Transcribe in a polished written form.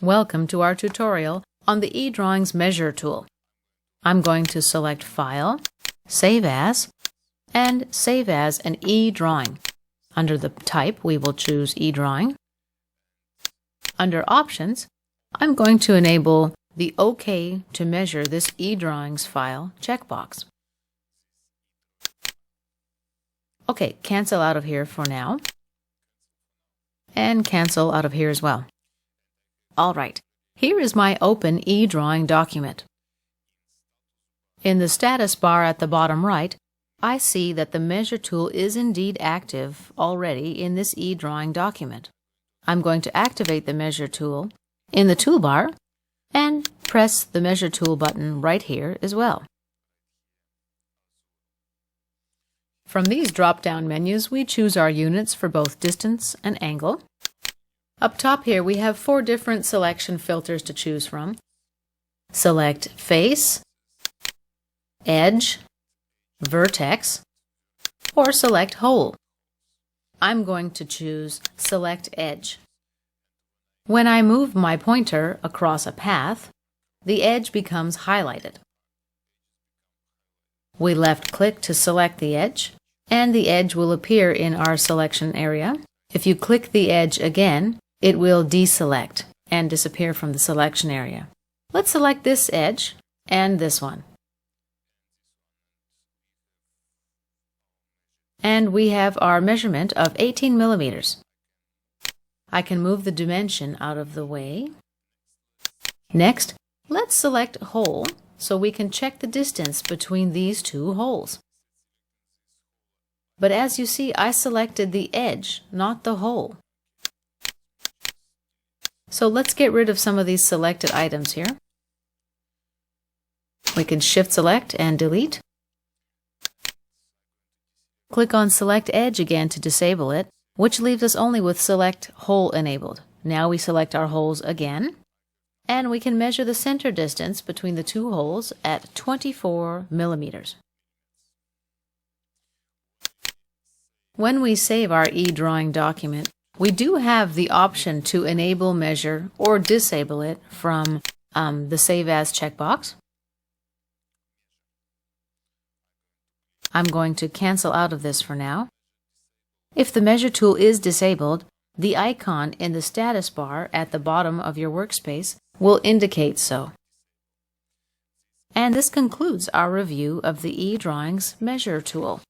Welcome to our tutorial on the eDrawings Measure Tool. I'm going to select File, Save As, and Save as an eDrawing. Under the type, we will choose eDrawing. Under Options, I'm going to enable the OK to measure this eDrawings file checkbox. Okay, cancel out of here for now. And cancel out of here as well. Alright, here is my open eDrawing document. In the status bar at the bottom right, I see that the Measure Tool is indeed active already in this eDrawing document. I'm going to activate the Measure Tool in the toolbar and press the Measure Tool button right here as well. From these drop-down menus, we choose our units for both distance and angle. Up top here, we have 4 different selection filters to choose from. Select Face, Edge, Vertex, or select Hole. I'm going to choose Select Edge. When I move my pointer across a path, the edge becomes highlighted. We left-click to select the edge, and the edge will appear in our selection area. If you click the edge again, it will deselect and disappear from the selection area. Let's select this edge and this one. And we have our measurement of 18 millimeters. I can move the dimension out of the way. Next, let's select Hole so we can check the distance between these 2 holes. But as you see, I selected the edge, not the hole. So let's get rid of some of these selected items here. We can Shift Select and delete. Click on Select Edge again to disable it, which leaves us only with Select Hole enabled. Now we select our holes again, and we can measure the center distance between the 2 holes at 24 millimeters. When we save our eDrawing document, we do have the option to enable measure or disable it from the Save As checkbox. I'm going to cancel out of this for now. If the Measure Tool is disabled, the icon in the status bar at the bottom of your workspace will indicate so. And this concludes our review of the eDrawings Measure Tool.